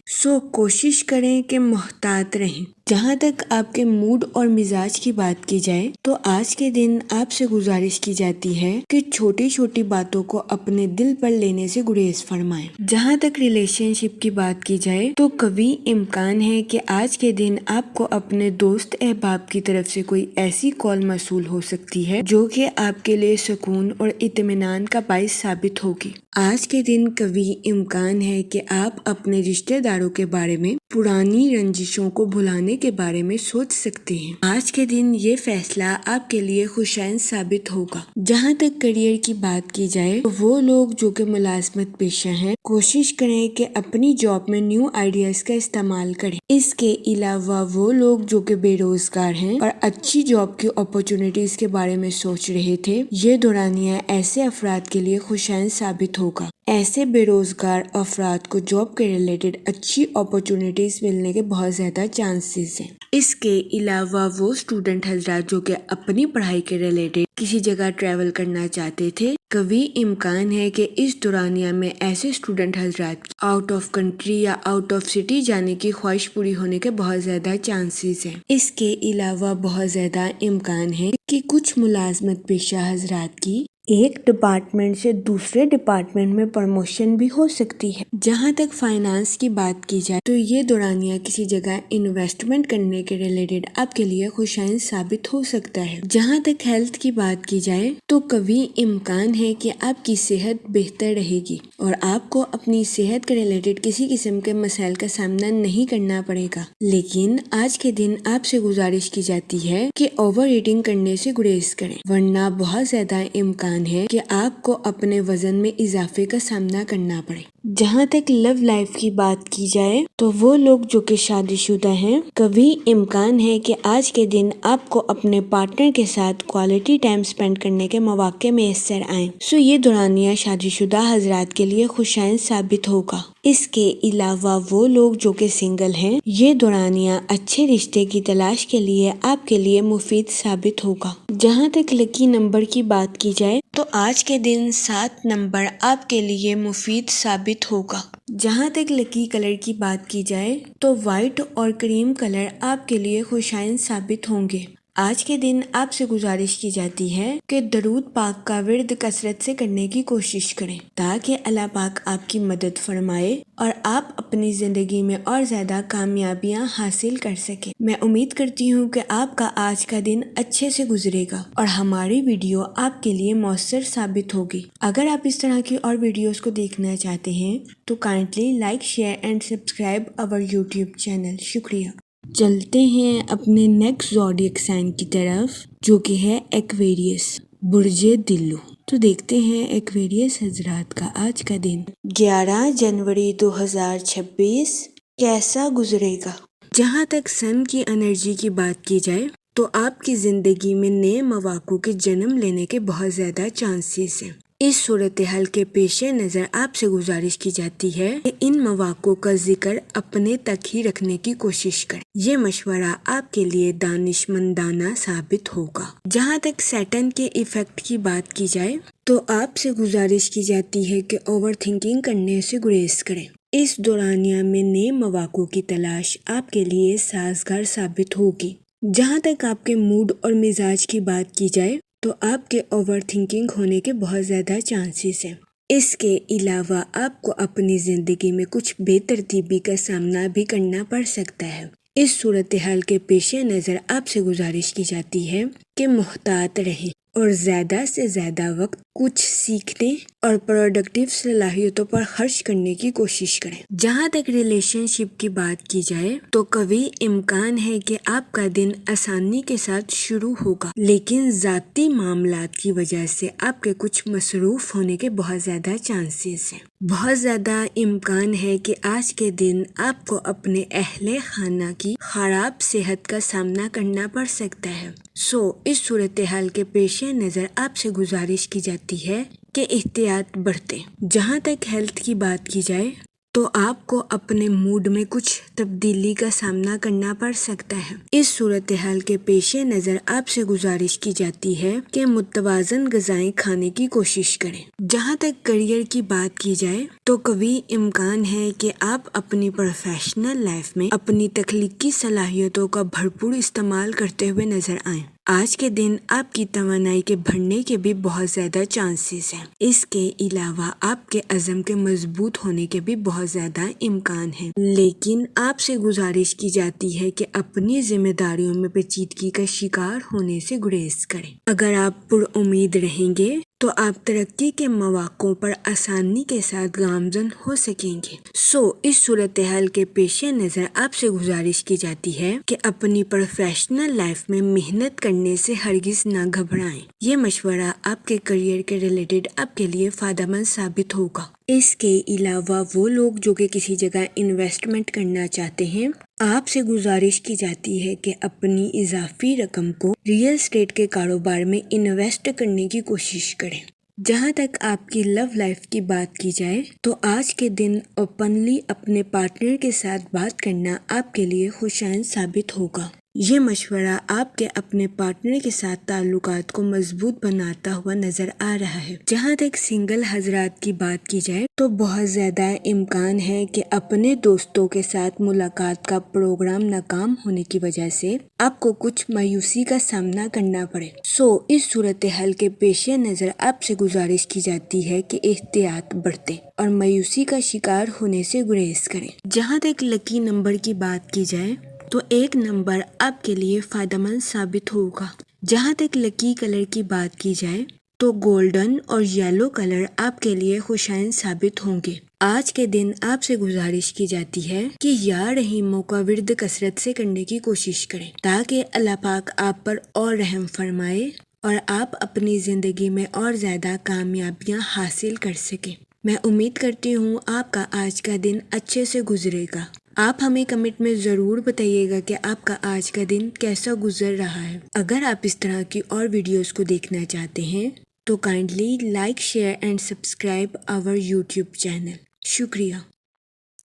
کوشش کریں کہ محتاط رہیں جہاں تک آپ کے موڈ اور مزاج کی بات کی جائے تو آج کے دن آپ سے گزارش کی جاتی ہے کہ چھوٹی چھوٹی باتوں کو اپنے دل پر لینے سے گریز فرمائیں۔ جہاں تک ریلیشن شپ کی بات کی جائے تو کبھی امکان ہے کہ آج کے دن آپ کو اپنے دوست احباب کی طرف سے کوئی ایسی کال موصول ہو سکتی ہے جو کہ آپ کے لیے سکون اور اطمینان کا باعث ثابت ہوگی۔ آج کے دن کبھی امکان ہے کہ آپ اپنے رشتہ داروں کے بارے میں پرانی رنجشوں کو بھلانے کے بارے میں سوچ سکتے ہیں۔ آج کے دن یہ فیصلہ آپ کے لیے خوشائن ثابت ہوگا۔ جہاں تک کریئر کی بات کی جائے تو وہ لوگ جو کہ ملازمت پیشہ ہیں کوشش کریں کہ اپنی جاب میں نیو آئیڈیاز کا استعمال کریں۔ اس کے علاوہ وہ لوگ جو کہ بے روزگار ہیں اور اچھی جاب کی اپرچونٹیز کے بارے میں سوچ رہے تھے، یہ دورانیہ ایسے افراد کے لیے خوشائن ثابت ہوگا۔ ایسے بے روزگار افراد کو جاب کے ریلیٹڈ اچھی اپرچونٹیز ملنے کے بہت زیادہ چانسز ہیں۔ اس کے علاوہ وہ اسٹوڈنٹ حضرات جو کہ اپنی پڑھائی کے ریلیٹڈ کسی جگہ ٹریول کرنا چاہتے تھے، کبھی امکان ہے کہ اس دورانیہ میں ایسے اسٹوڈنٹ حضرات کی آؤٹ آف کنٹری یا آؤٹ آف سٹی جانے کی خواہش پوری ہونے کے بہت زیادہ چانسز ہیں۔ اس کے علاوہ بہت زیادہ امکان ہے کہ کچھ ملازمت پیشہ حضرات کی ایک ڈپارٹمنٹ سے دوسرے ڈپارٹمنٹ میں پروموشن بھی ہو سکتی ہے۔ جہاں تک فائنانس کی بات کی جائے تو یہ دورانیہ کسی جگہ انویسٹمنٹ کرنے کے ریلیٹڈ آپ کے لیے خوشائن ثابت ہو سکتا ہے۔ جہاں تک ہیلتھ کی بات کی جائے تو کبھی امکان ہے کہ آپ کی صحت بہتر رہے گی اور آپ کو اپنی صحت کے ریلیٹڈ کسی قسم کے مسائل کا سامنا نہیں کرنا پڑے گا، لیکن آج کے دن آپ سے گزارش کی جاتی ہے کہ اوور ایٹنگ کرنے سے گریز کریں، ورنہ بہت زیادہ امکان ہے کہ آپ کو اپنے وزن میں اضافے کا سامنا کرنا پڑے۔ جہاں تک لو لائف کی بات کی جائے تو وہ لوگ جو کہ شادی شدہ ہیں، کبھی امکان ہے کہ آج کے دن آپ کو اپنے پارٹنر کے ساتھ کوالٹی ٹائم سپینڈ کرنے کے مواقع میسر آئیں۔ یہ دورانیہ شادی شدہ حضرات کے لیے خوشائن ثابت ہوگا۔ اس کے علاوہ وہ لوگ جو کہ سنگل ہیں، یہ دورانیہ اچھے رشتے کی تلاش کے لیے آپ کے لیے مفید ثابت ہوگا۔ جہاں تک لکی نمبر کی بات کی جائے تو آج کے دن 7 نمبر آپ کے لیے مفید ثابت ہوگا۔ جہاں تک لکی کلر کی بات کی جائے تو وائٹ اور کریم کلر آپ کے لیے خوشائن ثابت ہوں گے۔ آج کے دن آپ سے گزارش کی جاتی ہے کہ درود پاک کا ورد کثرت سے کرنے کی کوشش کریں تاکہ اللہ پاک آپ کی مدد فرمائے اور آپ اپنی زندگی میں اور زیادہ کامیابیاں حاصل کر سکیں۔ میں امید کرتی ہوں کہ آپ کا آج کا دن اچھے سے گزرے گا اور ہماری ویڈیو آپ کے لیے مؤثر ثابت ہوگی۔ اگر آپ اس طرح کی اور ویڈیوز کو دیکھنا چاہتے ہیں تو kindly like, share and subscribe our YouTube channel. شکریہ۔ چلتے ہیں اپنے نیکسٹ زوڈیک سائن کی طرف جو کہ ہے ایکویریس، برج دلو۔ تو دیکھتے ہیں ایکویریس حضرات کا آج کا دن 11 جنوری 2026 کیسا گزرے گا۔ جہاں تک سن کی انرجی کی بات کی جائے تو آپ کی زندگی میں نئے مواقع کے جنم لینے کے بہت زیادہ چانسز ہیں۔ اس صورتحال کے پیش نظر آپ سے گزارش کی جاتی ہے کہ ان مواقع کا ذکر اپنے تک ہی رکھنے کی کوشش کریں۔ یہ مشورہ آپ کے لیے دانش مندانہ ثابت ہوگا۔ جہاں تک سیٹن کے ایفیکٹ کی بات کی جائے تو آپ سے گزارش کی جاتی ہے کہ اوور تھنکنگ کرنے سے گریز کریں۔ اس دورانیہ میں نئے مواقع کی تلاش آپ کے لیے سازگار ثابت ہوگی۔ جہاں تک آپ کے موڈ اور مزاج کی بات کی جائے تو آپ کے اوور تھنکنگ ہونے کے بہت زیادہ چانسز ہیں۔ اس کے علاوہ آپ کو اپنی زندگی میں کچھ بے ترتیبی کا سامنا بھی کرنا پڑ سکتا ہے۔ اس صورتحال کے پیش نظر آپ سے گزارش کی جاتی ہے کہ محتاط رہیں اور زیادہ سے زیادہ وقت کچھ سیکھنے اور پروڈکٹیو صلاحیتوں پر خرچ کرنے کی کوشش کریں۔ جہاں تک ریلیشن شپ کی بات کی جائے تو کبھی امکان ہے کہ آپ کا دن آسانی کے ساتھ شروع ہوگا، لیکن ذاتی معاملات کی وجہ سے آپ کے کچھ مصروف ہونے کے بہت زیادہ چانسز ہیں۔ بہت زیادہ امکان ہے کہ آج کے دن آپ کو اپنے اہل خانہ کی خراب صحت کا سامنا کرنا پڑ سکتا ہے۔ اس صورتحال کے پیش نظر آپ سے گزارش کی جاتی ہے کہ احتیاط برتیں۔ جہاں تک ہیلتھ کی بات کی جائے تو آپ کو اپنے موڈ میں کچھ تبدیلی کا سامنا کرنا پڑ سکتا ہے۔ اس صورتحال کے پیش نظر آپ سے گزارش کی جاتی ہے کہ متوازن غذائیں کھانے کی کوشش کریں۔ جہاں تک کیریئر کی بات کی جائے تو قوی امکان ہے کہ آپ اپنی پروفیشنل لائف میں اپنی تخلیقی صلاحیتوں کا بھرپور استعمال کرتے ہوئے نظر آئیں۔ آج کے دن آپ کی توانائی کے بڑھنے کے بھی بہت زیادہ چانسز ہیں۔ اس کے علاوہ آپ کے عزم کے مضبوط ہونے کے بھی بہت زیادہ امکان ہیں، لیکن آپ سے گزارش کی جاتی ہے کہ اپنی ذمہ داریوں میں پیچیدگی کا شکار ہونے سے گریز کریں۔ اگر آپ پر امید رہیں گے تو آپ ترقی کے مواقعوں پر آسانی کے ساتھ گامزن ہو سکیں گے۔ اس صورتحال کے پیش نظر آپ سے گزارش کی جاتی ہے کہ اپنی پروفیشنل لائف میں محنت کرنے سے ہرگز نہ گھبرائیں۔ یہ مشورہ آپ کے کیریئر کے ریلیٹڈ آپ کے لیے فائدہ مند ثابت ہوگا۔ اس کے علاوہ وہ لوگ جو کہ کسی جگہ انویسٹمنٹ کرنا چاہتے ہیں، آپ سے گزارش کی جاتی ہے کہ اپنی اضافی رقم کو ریئل اسٹیٹ کے کاروبار میں انویسٹ کرنے کی کوشش کریں۔ جہاں تک آپ کی لو لائف کی بات کی جائے تو آج کے دن اوپنلی اپنے پارٹنر کے ساتھ بات کرنا آپ کے لیے خوشائند ثابت ہوگا۔ یہ مشورہ آپ کے اپنے پارٹنر کے ساتھ تعلقات کو مضبوط بناتا ہوا نظر آ رہا ہے۔ جہاں تک سنگل حضرات کی بات کی جائے تو بہت زیادہ امکان ہے کہ اپنے دوستوں کے ساتھ ملاقات کا پروگرام ناکام ہونے کی وجہ سے آپ کو کچھ مایوسی کا سامنا کرنا پڑے۔ اس صورتحال کے پیش نظر آپ سے گزارش کی جاتی ہے کہ احتیاط برتیں اور مایوسی کا شکار ہونے سے گریز کریں۔ جہاں تک لکی نمبر کی بات کی جائے تو 1 نمبر آپ کے لیے فائدہ مند ثابت ہوگا۔ جہاں تک لکی کلر کی بات کی جائے تو گولڈن اور یلو کلر آپ کے لیے خوشائند ثابت ہوں گے۔ آج کے دن آپ سے گزارش کی جاتی ہے کہ یا رحیموں کا ورد کثرت سے کرنے کی کوشش کریں تاکہ اللہ پاک آپ پر اور رحم فرمائے اور آپ اپنی زندگی میں اور زیادہ کامیابیاں حاصل کر سکیں۔ میں امید کرتی ہوں آپ کا آج کا دن اچھے سے گزرے گا۔ آپ ہمیں کمنٹ میں ضرور بتائیے گا کہ آپ کا آج کا دن کیسا گزر رہا ہے۔ اگر آپ اس طرح کی اور ویڈیوز کو دیکھنا چاہتے ہیں تو kindly like, share and subscribe our YouTube channel. شکریہ۔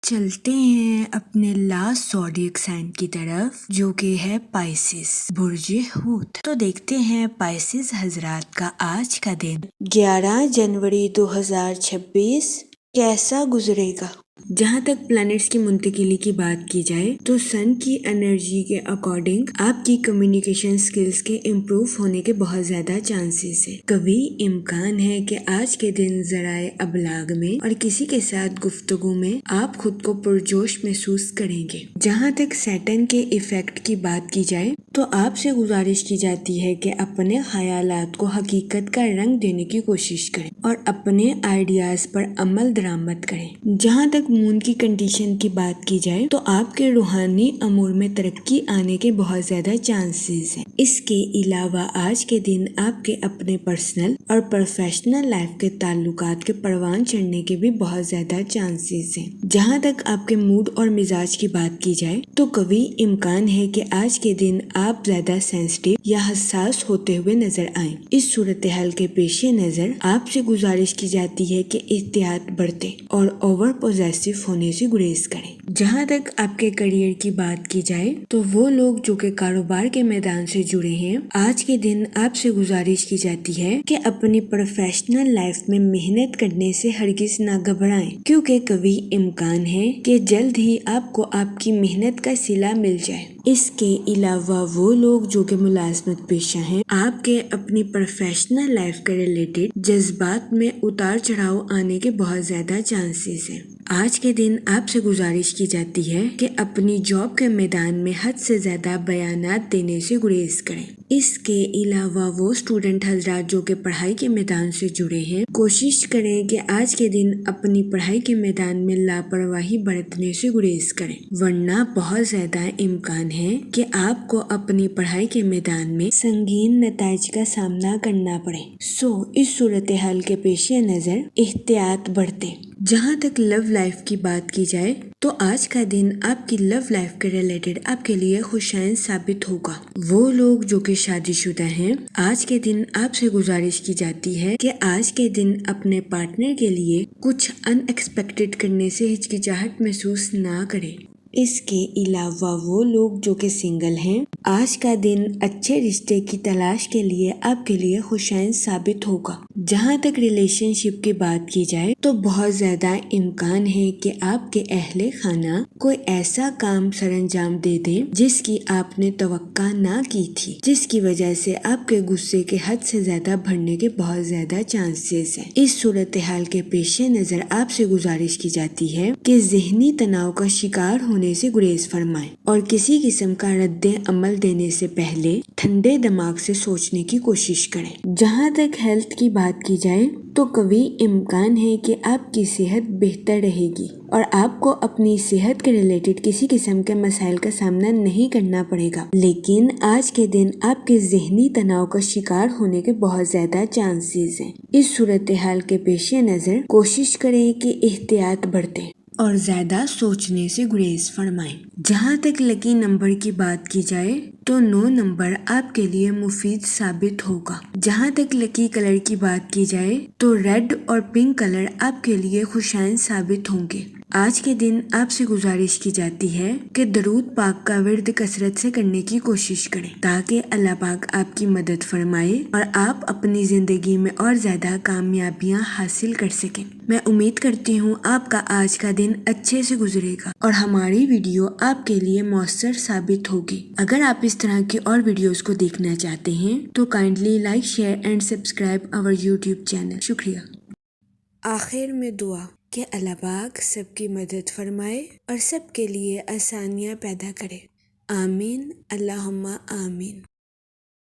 چلتے ہیں اپنے لاسٹ زوڈیک سائن کی طرف جو کہ ہے پائسس، برج حوت۔ تو دیکھتے ہیں پائسس حضرات کا آج کا دن 11 جنوری 2026 کیسا گزرے گا۔ جہاں تک پلانٹس کی منتقلی کی بات کی جائے تو سن کی انرجی کے اکارڈنگ آپ کی کمیونیکیشن سکلز کے امپروو ہونے کے بہت زیادہ چانسز ہیں۔ قوی امکان ہے کہ آج کے دن ذرائع ابلاغ میں اور کسی کے ساتھ گفتگو میں آپ خود کو پرجوش محسوس کریں گے۔ جہاں تک سیٹن کے ایفیکٹ کی بات کی جائے تو آپ سے گزارش کی جاتی ہے کہ اپنے خیالات کو حقیقت کا رنگ دینے کی کوشش کریں اور اپنے آئیڈیاز پر عمل درآمد کریں۔ جہاں تک مون کی کنڈیشن کی بات کی جائے تو آپ کے روحانی امور میں ترقی آنے کے بہت زیادہ چانسز ہیں۔ اس کے علاوہ آج کے دن آپ کے اپنے پرسنل اور پروفیشنل لائف کے تعلقات کے پروان چڑھنے کے بھی بہت زیادہ چانسز ہیں۔ جہاں تک آپ کے موڈ اور مزاج کی بات کی جائے تو قوی امکان ہے کہ آج کے دن آپ زیادہ سینسٹیو یا حساس ہوتے ہوئے نظر آئیں۔ اس صورتحال کے پیش نظر آپ سے گزارش کی جاتی ہے کہ احتیاط برتیں اور اوور پوزیسو ہونے سے گریز کریں۔ جہاں تک آپ کے کیریئر کی بات کی جائے تو وہ لوگ جو کہ کاروبار کے میدان سے جڑے ہیں، آج کے دن آپ سے گزارش کی جاتی ہے کہ اپنی پروفیشنل لائف میں محنت کرنے سے ہرگز نہ گھبرائیں کیونکہ قوی امکان ہے کہ جلد ہی آپ کو آپ کی محنت کا صلہ مل جائے۔ اس کے علاوہ وہ لوگ جو کہ ملازمت پیشہ ہیں، آپ کے اپنی پروفیشنل لائف کے ریلیٹڈ جذبات میں اتار چڑھاؤ آنے کے بہت زیادہ چانسز ہیں۔ آج کے دن آپ سے گزارش کی جاتی ہے کہ اپنی جاب کے میدان میں حد سے زیادہ بیانات دینے سے گریز کریں۔ اس کے علاوہ وہ اسٹوڈنٹ حضرات جو کہ پڑھائی کے میدان سے جڑے ہیں، کوشش کریں کہ آج کے دن اپنی پڑھائی کے میدان میں لاپرواہی برتنے سے گریز کریں، ورنہ بہت زیادہ امکان ہے کہ آپ کو اپنی پڑھائی کے میدان میں سنگین نتائج کا سامنا کرنا پڑے۔ اس صورتحال کے پیش نظر احتیاط برتیں۔ جہاں تک لو لائف کی بات کی جائے تو آج کا دن آپ کی لو لائف کے ریلیٹڈ آپ کے لیے خوشائن ثابت ہوگا۔ وہ لوگ جو کہ شادی شدہ ہیں، آج کے دن آپ سے گزارش کی جاتی ہے کہ آج کے دن اپنے پارٹنر کے لیے کچھ ان ایکسپیکٹڈ کرنے سے ہچکچاہٹ محسوس نہ کریں۔ اس کے علاوہ وہ لوگ جو کہ سنگل ہیں، آج کا دن اچھے رشتے کی تلاش کے لیے آپ کے لیے خوشائن ثابت ہوگا۔ جہاں تک ریلیشن شپ کی بات کی جائے تو بہت زیادہ امکان ہے کہ آپ کے اہل خانہ کوئی ایسا کام سر انجام دے دیں جس کی آپ نے توقع نہ کی تھی، جس کی وجہ سے آپ کے غصے کے حد سے زیادہ بڑھنے کے بہت زیادہ چانسز ہیں۔ اس صورتحال کے پیش نظر آپ سے گزارش کی جاتی ہے کہ ذہنی تناؤ کا شکار ہونے سے گریز فرمائیں اور کسی قسم کا رد عمل دینے سے پہلے ٹھنڈے دماغ سے سوچنے کی کوشش کریں۔ جہاں تک ہیلتھ کی بات کی جائے تو قوی امکان ہے کہ آپ کی صحت بہتر رہے گی اور آپ کو اپنی صحت کے ریلیٹڈ کسی قسم کے مسائل کا سامنا نہیں کرنا پڑے گا، لیکن آج کے دن آپ کے ذہنی تناؤ کا شکار ہونے کے بہت زیادہ چانسز ہیں۔ اس صورتحال کے پیش نظر کوشش کریں کہ احتیاط برتیں اور زیادہ سوچنے سے گریز فرمائیں۔ جہاں تک لکی نمبر کی بات کی جائے تو 9 نمبر آپ کے لیے مفید ثابت ہوگا۔ جہاں تک لکی کلر کی بات کی جائے تو ریڈ اور پنک کلر آپ کے لیے خوشائن ثابت ہوں گے۔ آج کے دن آپ سے گزارش کی جاتی ہے کہ درود پاک کا ورد کثرت سے کرنے کی کوشش کریں تاکہ اللہ پاک آپ کی مدد فرمائے اور آپ اپنی زندگی میں اور زیادہ کامیابیاں حاصل کر سکیں۔ میں امید کرتی ہوں آپ کا آج کا دن اچھے سے گزرے گا اور ہماری ویڈیو آپ کے لیے مؤثر ثابت ہوگی۔ اگر آپ اس طرح کی اور ویڈیوز کو دیکھنا چاہتے ہیں تو kindly like, share and subscribe our YouTube channel. شکریہ۔ آخر میں دعا کہ اللہ پاک سب کی مدد فرمائے اور سب کے لیے آسانیاں پیدا کرے۔ آمین، اللہم آمین۔